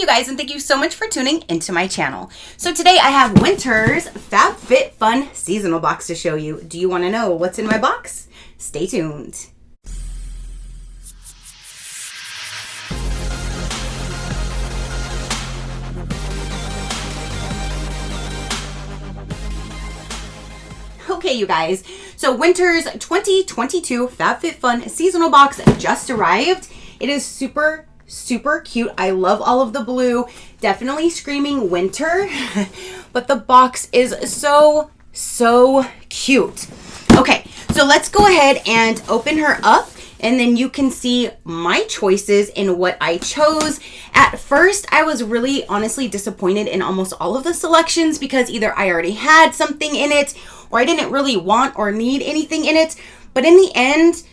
you guys, and thank you so much for tuning into my channel. So today I have winter's FabFitFun seasonal box to show you. Do you want to know what's in my box? Stay tuned. Okay, you guys, so winter's 2022 FabFitFun seasonal box just arrived. It is super cute. I love all of the blue, definitely screaming winter, but the box is so cute. Okay, so let's go ahead and open her up, and then you can see my choices in what I chose. At first, I was really honestly disappointed in almost all of the selections because either I already had something in it or I didn't really want or need anything in it. But in the end,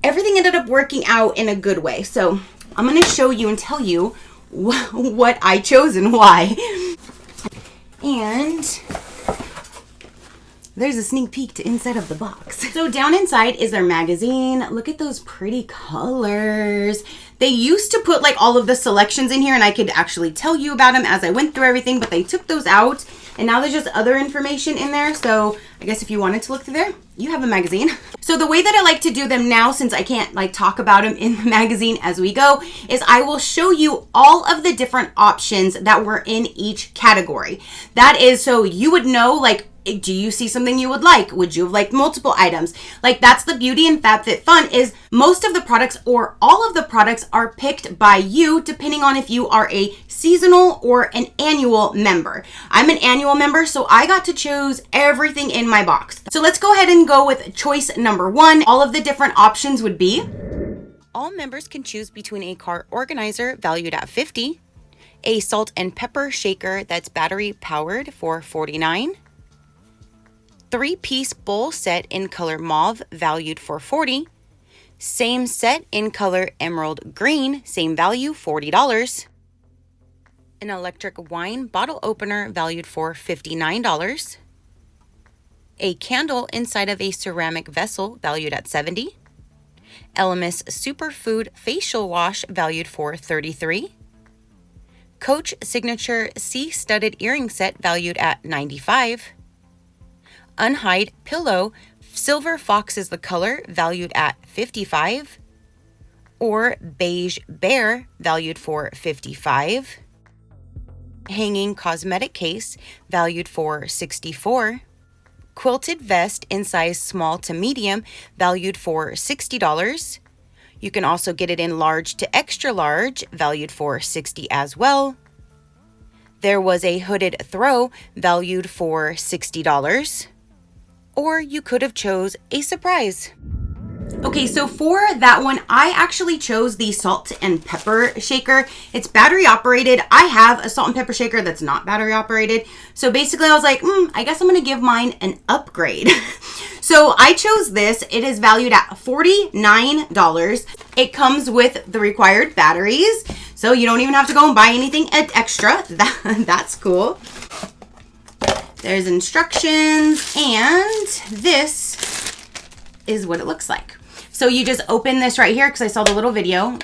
everything ended up working out in a good way. So I'm going to show you and tell you what I chose and why. And there's a sneak peek to inside of the box. So down inside is their magazine. Look at those pretty colors. They used to put like all of the selections in here and I could actually tell you about them as I went through everything, but they took those out and now there's just other information in there. So I guess if you wanted to look through there, you have a magazine. So the way that I like to do them now, since I can't like talk about them in the magazine as we go, is I will show you all of the different options that were in each category. That is so you would know, like, do you see something you would like? Would you have liked multiple items? Like, that's the beauty in FabFitFun, is most of the products or all of the products are picked by you depending on if you are a seasonal or an annual member. I'm an annual member, so I got to choose everything in my box. So let's go ahead and go with choice number 1. All of the different options would be: all members can choose between a cart organizer valued at $50, a salt and pepper shaker that's battery powered for $49, 3-piece bowl set in color mauve valued for $40, same set in color emerald green, same value $40, an electric wine bottle opener valued for $59, a candle inside of a ceramic vessel valued at $70, Elemis Superfood facial wash valued for $33, Coach signature C-studded earring set valued at $95, Unhide pillow, silver fox is the color, valued at $55, or beige bear, valued for $55, hanging cosmetic case, valued for $64, quilted vest in size small to medium, valued for $60. You can also get it in large to extra large, valued for $60 as well. There was a hooded throw, valued for $60. Or you could have chose a surprise. Okay, so for that one, I actually chose the salt and pepper shaker. It's battery operated. I have a salt and pepper shaker that's not battery operated. So basically I was like, I guess I'm gonna give mine an upgrade. So I chose this. It is valued at $49. It comes with the required batteries, so you don't even have to go and buy anything extra. That's cool. There's instructions, and this is what it looks like. So you just open this right here, because I saw the little video.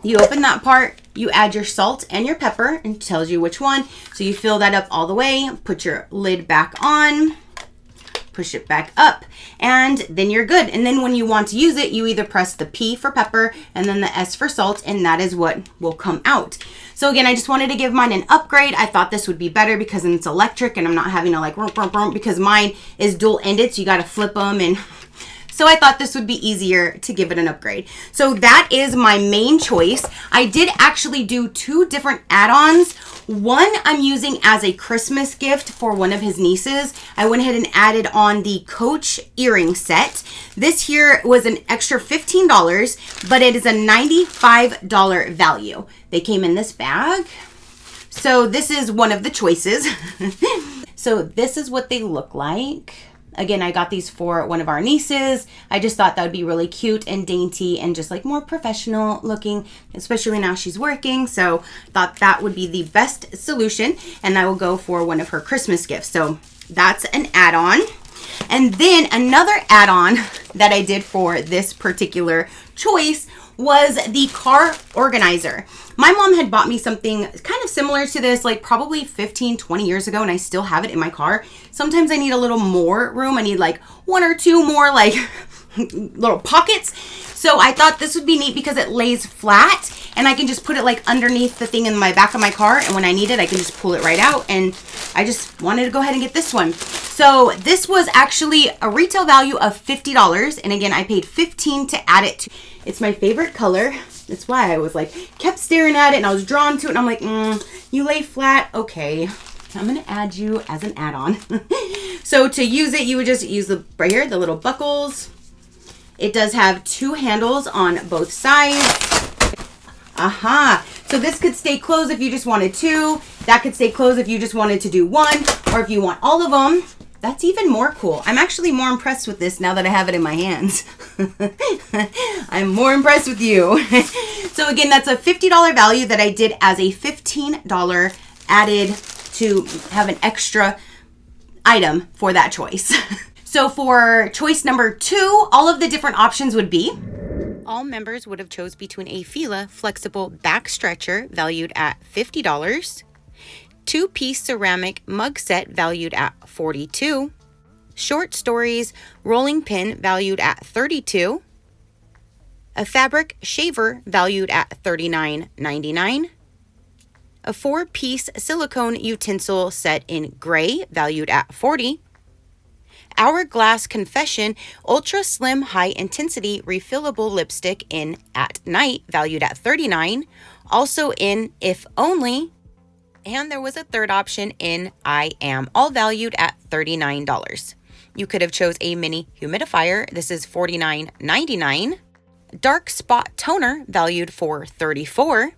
You open that part, you add your salt and your pepper, and it tells you which one. So you fill that up all the way, put your lid back on, push it back up, and then you're good. And then when you want to use it, you either press the P for pepper and then the S for salt, and that is what will come out. So again, I just wanted to give mine an upgrade. I thought this would be better because it's electric and I'm not having to like because mine is dual ended, so you got to flip them, and so I thought this would be easier to give it an upgrade. So that is my main choice. I did actually do 2 different add-ons. One I'm using as a Christmas gift for one of his nieces. I went ahead and added on the Coach earring set. This here was an extra $15, but it is a $95 value. They came in this bag. So this is one of the choices. So this is what they look like. Again, I got these for one of our nieces. I just thought that would be really cute and dainty and just like more professional looking, especially now she's working. So thought that would be the best solution, and I will go for one of her Christmas gifts. So that's an add-on. And then another add-on that I did for this particular choice was the car organizer. My mom had bought me something kind of similar to this, like probably 15, 20 years ago, and I still have it in my car. Sometimes I need a little more room. I need like one or two more like little pockets. So I thought this would be neat because it lays flat and I can just put it like underneath the thing in my back of my car. And when I need it, I can just pull it right out. And I just wanted to go ahead and get this one. So this was actually a retail value of $50. And again, I paid $15 to add it to. It's my favorite color. That's why I was like, kept staring at it and I was drawn to it. And I'm like, you lay flat. Okay. I'm going to add you as an add-on. So to use it, you would just use the right here, the little buckles. It does have two handles on both sides. So this could stay closed if you just wanted two. That could stay closed if you just wanted to do one, or if you want all of them. That's even more cool. I'm actually more impressed with this now that I have it in my hands. I'm more impressed with you. So again, that's a $50 value that I did as a $15 added to have an extra item for that choice. So for choice number 2, all of the different options would be, all members would have chose between a Fila flexible back stretcher valued at $50, 2-piece ceramic mug set valued at $42, short stories rolling pin valued at $32, a fabric shaver valued at $39.99, a 4-piece silicone utensil set in gray valued at $40, Hourglass Confession Ultra Slim High Intensity Refillable Lipstick in At Night valued at $39, also in If Only, and there was a third option in I Am, all valued at $39. You could have chose a mini humidifier. This is $49.99. Dark Spot Toner valued for $34.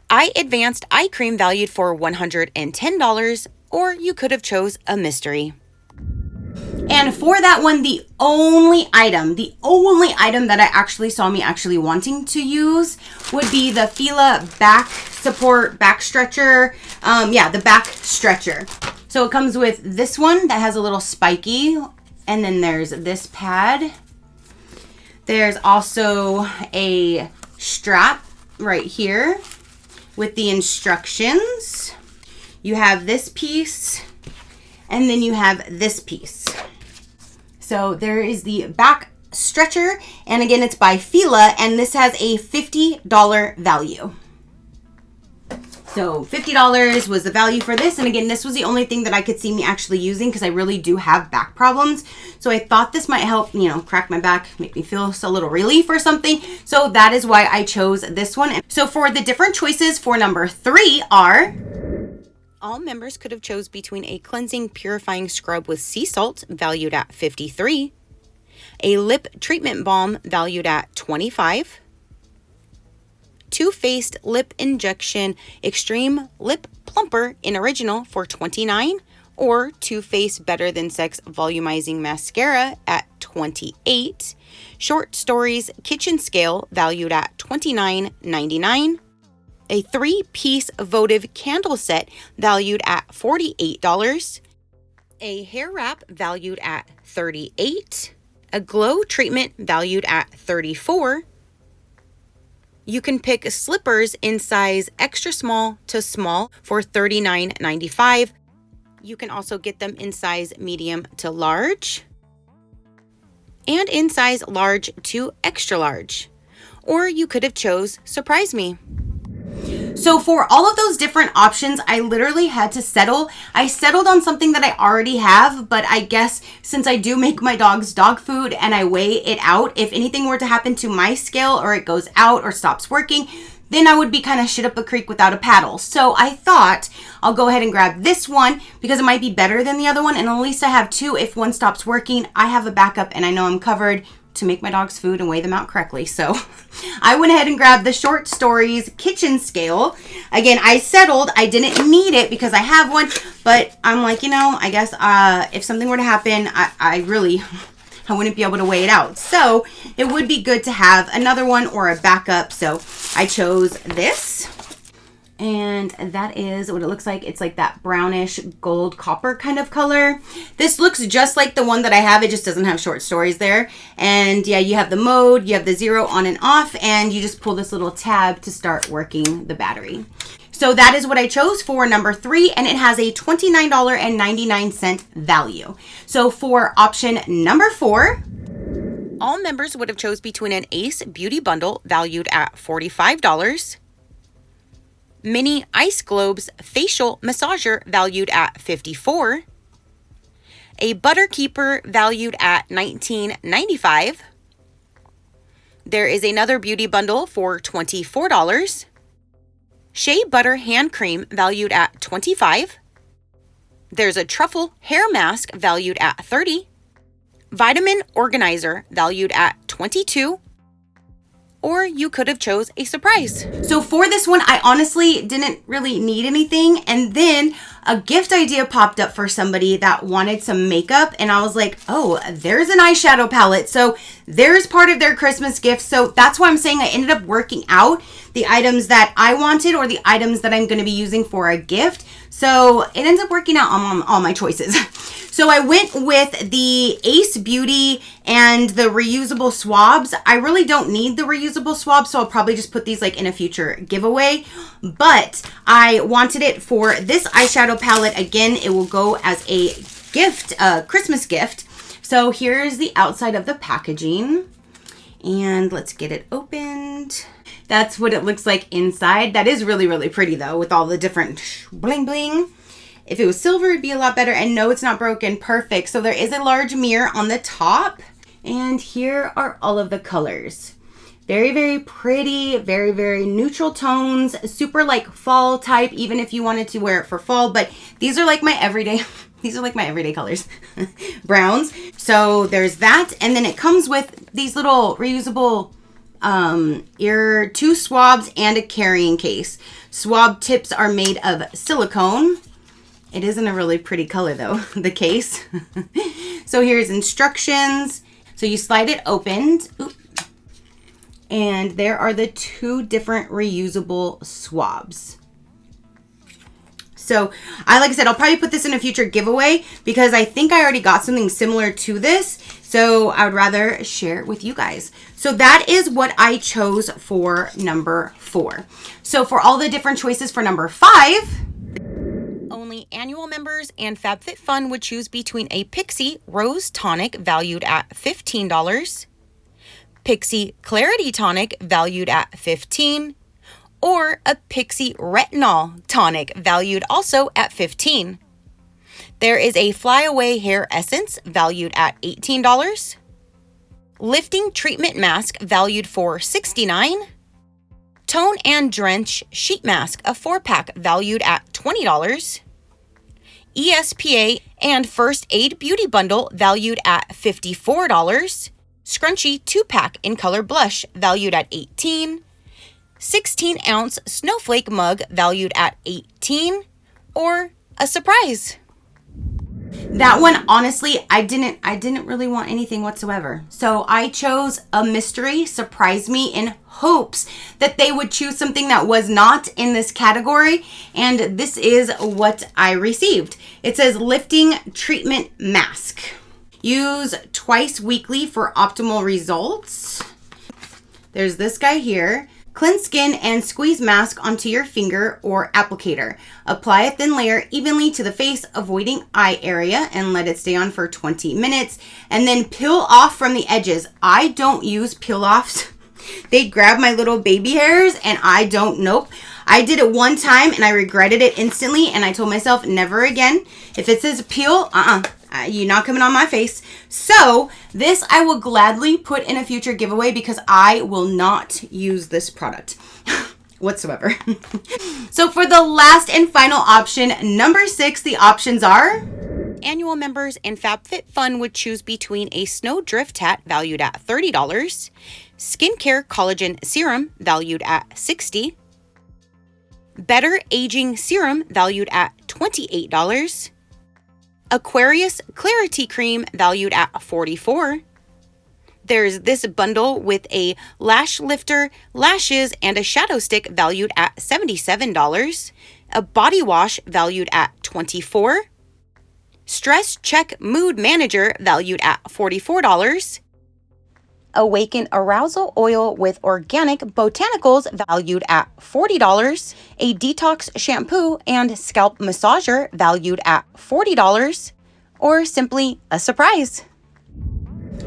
Eye Advanced Eye Cream valued for $110, or you could have chose a mystery. And for that one, the only item that I actually saw me actually wanting to use would be the Fila back support, back stretcher. The back stretcher. So it comes with this one that has a little spiky, and then there's this pad. There's also a strap right here with the instructions. You have this piece, and then you have this piece. So there is the back stretcher, and again, it's by Fila, and this has a $50 value. So $50 was the value for this, and again, this was the only thing that I could see me actually using because I really do have back problems. So I thought this might help, crack my back, make me feel a little relief or something. So that is why I chose this one. So for the different choices for number 3 are, all members could have chose between a cleansing purifying scrub with sea salt valued at $53, a lip treatment balm valued at $25, Too Faced lip injection extreme lip plumper in original for $29, or Too Faced Better Than Sex volumizing mascara at $28, Short Stories kitchen scale valued at $29.99, a 3-piece votive candle set valued at $48, a hair wrap valued at $38, a glow treatment valued at $34. You can pick slippers in size extra small to small for $39.95. You can also get them in size medium to large and in size large to extra large. Or you could have chose Surprise Me. So for all of those different options, I literally had to settle. I settled on something that I already have, but I guess since I do make my dog's dog food and I weigh it out, if anything were to happen to my scale or it goes out or stops working, then I would be kind of shit up a creek without a paddle. So I thought I'll go ahead and grab this one because it might be better than the other one. And at least I have two. If one stops working, I have a backup and I know I'm covered to make my dog's food and weigh them out correctly. So I went ahead and grabbed the Short Stories kitchen scale. Again, I settled. I didn't need it because I have one, but I'm like, I guess if something were to happen, I wouldn't be able to weigh it out. So it would be good to have another one or a backup. So I chose this. And And that is what it looks like. It's like that brownish gold copper kind of color. This looks just like the one that I have. It just doesn't have short stories there. And yeah, you have the mode, you have the 0 on and off, and you just pull this little tab to start working the battery. So that is what I chose for number 3, and it has a $29.99 value. So for option number 4, all members would have chose between an Ace Beauty Bundle valued at $45, Mini Ice Globes Facial Massager valued at $54, a Butter Keeper valued at $19.95. There is another beauty bundle for $24, Shea Butter Hand Cream valued at $25. There's a Truffle Hair Mask valued at $30. Vitamin Organizer valued at $22. Or you could have chose a surprise. So for this one, I honestly didn't really need anything. And then a gift idea popped up for somebody that wanted some makeup. And I was like, oh, there's an eyeshadow palette. So there's part of their Christmas gift. So that's why I'm saying I ended up working out the items that I wanted or the items that I'm going to be using for a gift. So it ends up working out on all my choices. So I went with the Ace Beauty and the reusable swabs. I really don't need the reusable swabs, so I'll probably just put these like in a future giveaway. But I wanted it for this eyeshadow palette. Again, it will go as a gift, a Christmas gift. So here's the outside of the packaging. And let's get it opened. That's what it looks like inside. That is really, really pretty though, with all the different bling bling. If it was silver, it'd be a lot better. And no, it's not broken. Perfect. So there is a large mirror on the top. And here are all of the colors. Very, very pretty. Very, very neutral tones. Super like fall type, even if you wanted to wear it for fall. But these are like my everyday, these are like my everyday colors. Browns. So there's that. And then it comes with these little reusable two swabs and a carrying case. Swab tips are made of silicone. It isn't a really pretty color though, the case. So here's instructions. So you slide it open. Oop. And there are the 2 different reusable swabs. So like I said, I'll probably put this in a future giveaway because I think I already got something similar to this. So I would rather share it with you guys. So that is what I chose for number 4. So for all the different choices for number 5, only annual members and FabFitFun would choose between a Pixie Rose Tonic valued at $15, Pixie Clarity Tonic valued at $15, or a Pixie Retinol Tonic valued also at $15. There is a Flyaway Hair Essence valued at $18, Lifting Treatment Mask valued for $69, Tone and Drench Sheet Mask, a 4-pack valued at $20, ESPA and First Aid Beauty Bundle valued at $54, Scrunchie 2-pack in color blush valued at $18, 16-ounce Snowflake mug valued at $18, or a surprise. That one, honestly, I didn't really want anything whatsoever. So I chose a mystery surprise me in hopes that they would choose something that was not in this category. And this is what I received. It says Lifting Treatment Mask. Use twice weekly for optimal results. There's this guy here. Cleanse skin and squeeze mask onto your finger or applicator. Apply a thin layer evenly to the face, avoiding eye area, and let it stay on for 20 minutes. And then peel off from the edges. I don't use peel offs. They grab my little baby hairs and I don't, nope. I did it one time and I regretted it instantly, and I told myself never again. If it says peel, you're not coming on my face. So this I will gladly put in a future giveaway because I will not use this product whatsoever. So for the last and final option, number 6, the options are annual members and FabFitFun would choose between a Snow Drift Hat valued at $30, Skincare Collagen Serum valued at $60, Better Aging Serum valued at $28, Aquarius Clarity Cream valued at $44, There's this bundle with a lash lifter, lashes, and a shadow stick valued at $77, a body wash valued at $24, Stress Check Mood Manager valued at $44, Awaken Arousal Oil with Organic Botanicals valued at $40, a Detox Shampoo and Scalp Massager valued at $40, or simply a surprise.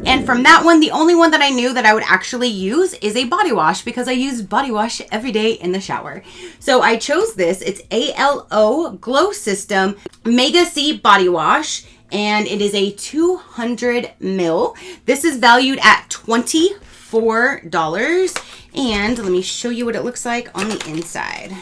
And from that one, the only one that I knew that I would actually use is a body wash because I use body wash every day in the shower. So I chose this. It's ALO Glow System Mega C Body Wash, and it is a 200 ml. This is valued at $24. And let me show you what it looks like on the inside.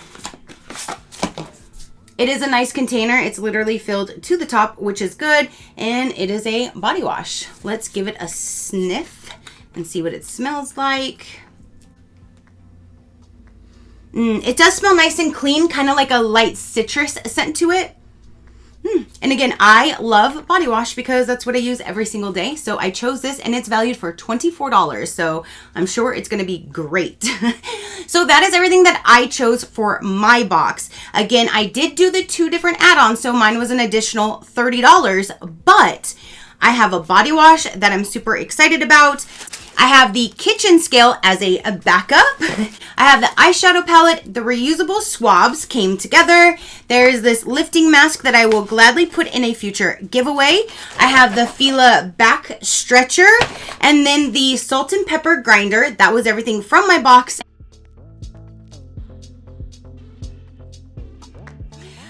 It is a nice container. It's literally filled to the top, which is good. And it is a body wash. Let's give it a sniff and see what it smells like. It does smell nice and clean, kind of like a light citrus scent to it. And again, I love body wash because that's what I use every single day. So I chose this and it's valued for $24. So I'm sure it's going to be great. So that is everything that I chose for my box. Again, I did do the 2 different add-ons. So mine was an additional $30, but I have a body wash that I'm super excited about. I have the kitchen scale as a backup. I have the eyeshadow palette. The reusable swabs came together. There's this lifting mask that I will gladly put in a future giveaway. I have the Fila back stretcher and then the salt and pepper grinder. That was everything from my box.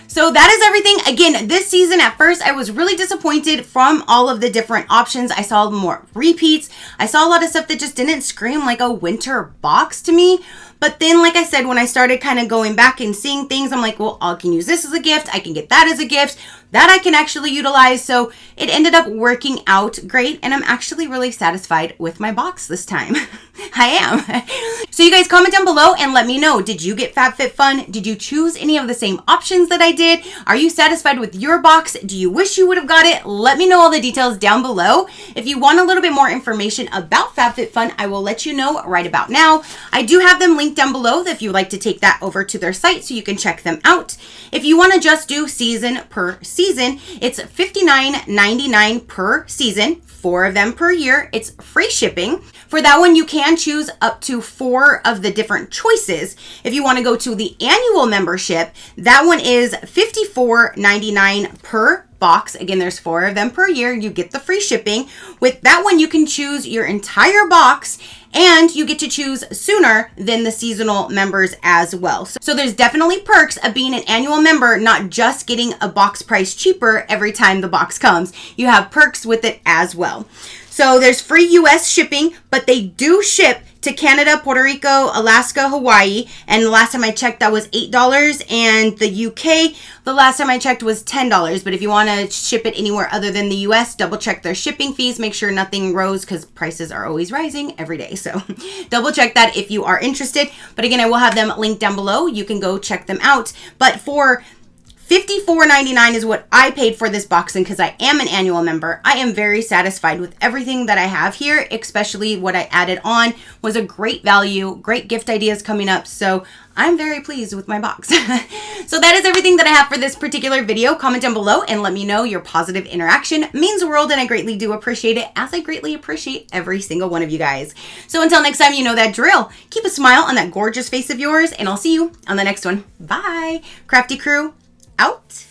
So that is everything. Again, this season at first, I was really disappointed from all of the different options. I saw more repeats. I saw a lot of stuff that just didn't scream like a winter box to me. But then, like I said, when I started kind of going back and seeing things, I'm like, well, I can use this as a gift. I can get that as a gift. That I can actually utilize. So it ended up working out great. And I'm actually really satisfied with my box this time. I am. So you guys comment down below and let me know. Did you get FabFitFun? Did you choose any of the same options that I did? Are you satisfied with your box? Do you wish you would have got it? Let me know all the details down below. If you want a little bit more information about FabFitFun, I will let you know right about now. I do have them linked down below if you would like to take that over to their site so you can check them out. If you want to just do season per season, it's $59.99 per season, 4 of them per year. It's free shipping. For that one, you can choose up to 4 of the different choices. If you want to go to the annual membership, that one is $54.99 per box. Again, there's 4 of them per year. You get the free shipping. With that one, you can choose your entire box and you get to choose sooner than the seasonal members as well. So there's definitely perks of being an annual member, not just getting a box price cheaper every time the box comes. You have perks with it as well. So there's free US shipping, but they do ship to Canada, Puerto Rico, Alaska, Hawaii. And the last time I checked, that was $8. And the UK, the last time I checked, was $10. But if you want to ship it anywhere other than the US, double check their shipping fees. Make sure nothing rose because prices are always rising every day. So double check that if you are interested. But again, I will have them linked down below. You can go check them out. But for $54.99 is what I paid for this boxing because I am an annual member. I am very satisfied with everything that I have here, especially what I added on was a great value, great gift ideas coming up. So I'm very pleased with my box. So that is everything that I have for this particular video. Comment down below and let me know. Your positive interaction means the world and I greatly do appreciate it, as I greatly appreciate every single one of you guys. So until next time, you know that drill. Keep a smile on that gorgeous face of yours and I'll see you on the next one. Bye. Crafty crew. Out.